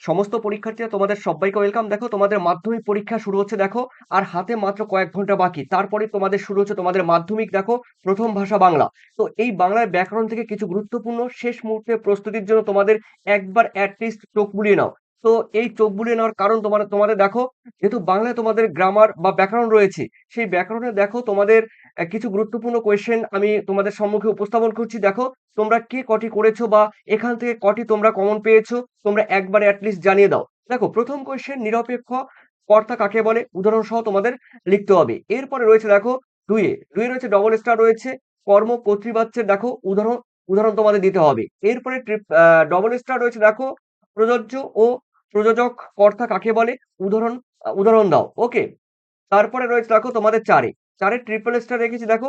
সমস্ত পরীক্ষার্থীরা তোমাদের সবাইকে ওয়েলকাম। দেখো তোমাদের মাধ্যমিক পরীক্ষা শুরু হচ্ছে দেখো, আর হাতে মাত্র কয়েক ঘন্টা বাকি, তারপরে তোমাদের শুরু হচ্ছে তোমাদের মাধ্যমিক। দেখো প্রথম ভাষা বাংলা। তো এই বাংলার ব্যাকরণ থেকে কিছু গুরুত্বপূর্ণ শেষ মুহূর্তে প্রস্তুতির জন্য তোমাদের একবার অ্যাটলিস্ট চোখ বুলিয়ে নাও। তো এই চোখ বুলিয়ে নেওয়ার কারণ তোমাদের দেখো, যেহেতু বাংলায় তোমাদের গ্রামার বা ব্যাকরণ রয়েছে, সেই ব্যাকরণে দেখো তোমাদের কিছু গুরুত্বপূর্ণ কোয়েশ্চেন আমি তোমাদের সম্মুখে উপস্থাপন করছি। দেখো তোমরা কে কটি করেছো বা এখান থেকে কটি তোমরা কমন পেয়েছো, তোমরা একবারে অ্যাটলিস্ট জানিয়ে দাও। দেখো প্রথম কোয়েশ্চেন, নিরপেক্ষ কর্তা কাকে বলে, উদাহরণ সহ তোমাদের লিখতে হবে। এরপরে রয়েছে দেখো দুইয়ে রয়েছে ডবল স্টার রয়েছে, কর্ম কর্তৃবাচ্যের দেখো উদাহরণ উদাহরণ তোমাদের দিতে হবে। এরপরে ডবল স্টার রয়েছে দেখো, প্রযোজ্য ও প্রযোজক কর্তা কাকে বলে, উদাহরণ উদাহরণ দাও। ওকে। তারপরে রয়েছে দেখো তোমাদের চারে ট্রিপল স্টার রেখেছি দেখো,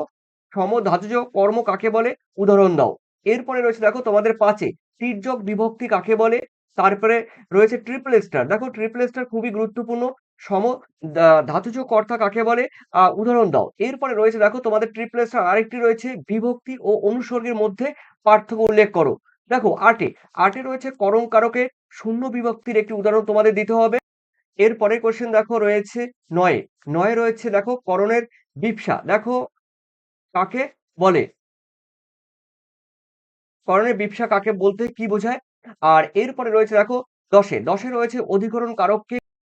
সমধাতুজ কর্ম কাকে বলে, উদাহরণ দাও। এরপরে রয়েছে দেখো তোমাদের পাঁচে তির্যক বিভক্তি কাকে বলে। তারপরে রয়েছে ট্রিপল স্টার, দেখো ট্রিপল স্টার খুবই গুরুত্বপূর্ণ, সম ধাতুজ কর্তা কাকে বলে, উদাহরণ দাও। এরপরে রয়েছে দেখো তোমাদের ট্রিপল স্টার আরেকটি রয়েছে, বিভক্তি ও অনুসর্গের মধ্যে পার্থক্য উল্লেখ করো। দেখো আটে রয়েছে করং কারকে শূন্য বিভক্তির একটি উদাহরণ তোমাদের দিতে হবে। এর পরের কোশ্চেন দেখো রয়েছে নয়ে নয়ে রয়েছে দেখো করণের বিপসা দেখো কাকে বলে, করণের বিপসা কাকে বলতে কি বোঝায়। আর এরপরে রয়েছে দেখো দশে রয়েছে অধিকরণ কারককে